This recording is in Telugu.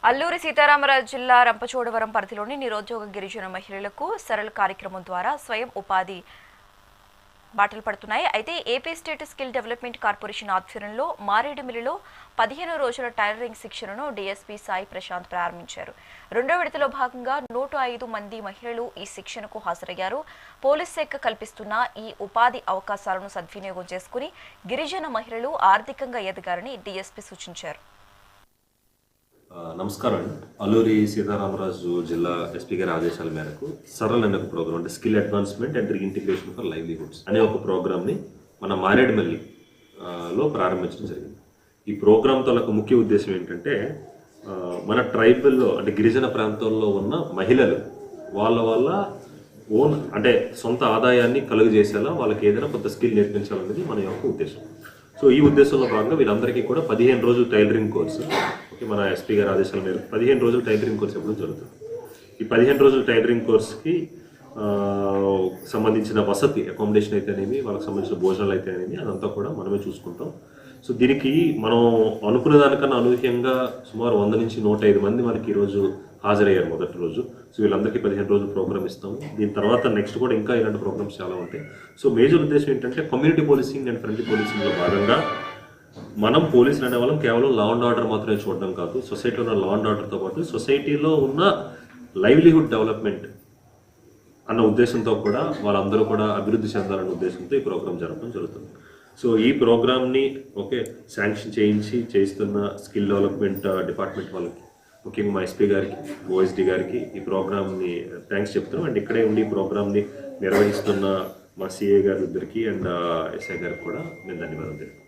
అల్లూరి సీతారామరాజు జిల్లా రంపచోడవరం పరిధిలోని నిరుద్యోగ గిరిజన మహిళలకు సరళ కార్యక్రమం ద్వారా స్వయం ఉపాధి బాటలు పడుతున్నాయి. అయితే AP state skill development corporation ఆధ్వర్యంలో మారేడుమిల్లిలో 15 రోజుల టైలరింగ్ శిక్షణను డీఎస్పీ సాయి ప్రశాంత్ ప్రారంభించారు. రెండో విడతలో భాగంగా 105 మంది మహిళలు ఈ శిక్షణకు హాజరయ్యారు. పోలీస్ శాఖ కల్పిస్తున్న ఈ ఉపాధి అవకాశాలను సద్వినియోగం చేసుకుని గిరిజన మహిళలు ఆర్థికంగా ఎదగాలని డీఎస్పీ సూచించారు. నమస్కారం అండి. అల్లూరి సీతారామరాజు జిల్లా ఎస్పీ గారి ఆదేశాల మేరకు సరళ అనే ఒక ప్రోగ్రామ్ అంటే skill advancement and reintegration for livelihoods అనే ఒక ప్రోగ్రామ్ని మన మారేడుమిల్లిలో ప్రారంభించడం జరిగింది. ఈ ప్రోగ్రామ్ తాలూకు ముఖ్య ఉద్దేశం ఏంటంటే మన ట్రైబల్లో అంటే గిరిజన ప్రాంతాల్లో ఉన్న మహిళలు వాళ్ళ ఓన్ అంటే సొంత ఆదాయాన్ని కలుగజేసేలా వాళ్ళకి ఏదైనా కొత్త స్కిల్ నేర్పించాలనేది మన యొక్క ఉద్దేశం. సో ఈ ఉద్దేశంలో భాగంగా వీళ్ళందరికీ కూడా 15 రోజులు టైలరింగ్ కోర్సు మన ఎస్పీ గారి ఆదేశాల మేరకు 15 రోజులు టైలరింగ్ కోర్స్ ఇవ్వడం జరుగుతుంది. ఈ 15 రోజుల టైలరింగ్ కోర్స్కి సంబంధించిన వసతి అకామిడేషన్ అయితేనేమి, వాళ్ళకి సంబంధించిన భోజనాలు అయితేనేమి అదంతా కూడా మనమే చూసుకుంటాం. సో దీనికి మనం అనుకునే దానికన్నా అనూహ్యంగా సుమారు 100 నుంచి 105 మంది మనకి ఈరోజు హాజరయ్యారు మొదటి రోజు. సో వీళ్ళందరికీ 15 రోజులు ప్రోగ్రామ్ ఇస్తాము. దీని తర్వాత నెక్స్ట్ కూడా ఇంకా ఇలాంటి ప్రోగ్రామ్స్ చాలా ఉంటాయి. సో మేజర్ ఉద్దేశం ఏంటంటే కమ్యూనిటీ పోలీసింగ్ అండ్ ఫ్రెండ్లీ పోలీసింగ్లో భాగంగా మనం పోలీసులు అనే వాళ్ళం కేవలం లా అండ్ ఆర్డర్ మాత్రమే చూడడం కాదు, సొసైటీలో ఉన్న లా అండ్ ఆర్డర్తో పాటు సొసైటీలో ఉన్న లైవ్లీహుడ్ డెవలప్మెంట్ అన్న ఉద్దేశంతో కూడా వాళ్ళందరూ కూడా అభివృద్ధి చెందాలన్న ఉద్దేశంతో ఈ ప్రోగ్రామ్ జరపడం జరుగుతుంది. సో ఈ ప్రోగ్రామ్ని శాంక్షన్ చేయిస్తున్న స్కిల్ డెవలప్మెంట్ డిపార్ట్మెంట్ వాళ్ళకి, ముఖ్యంగా మా ఎస్పీ గారికి, ఓఎస్డి గారికి ఈ ప్రోగ్రామ్ని థ్యాంక్స్ చెప్తున్నాం. అండ్ ఇక్కడే ఉండి ఈ ప్రోగ్రామ్ని నిర్వహిస్తున్న మా సిఏ గారి ఇద్దరికి అండ్ ఎస్ఐ గారికి కూడా నేను ధన్యవాదాలు తెలుపుతున్నాను.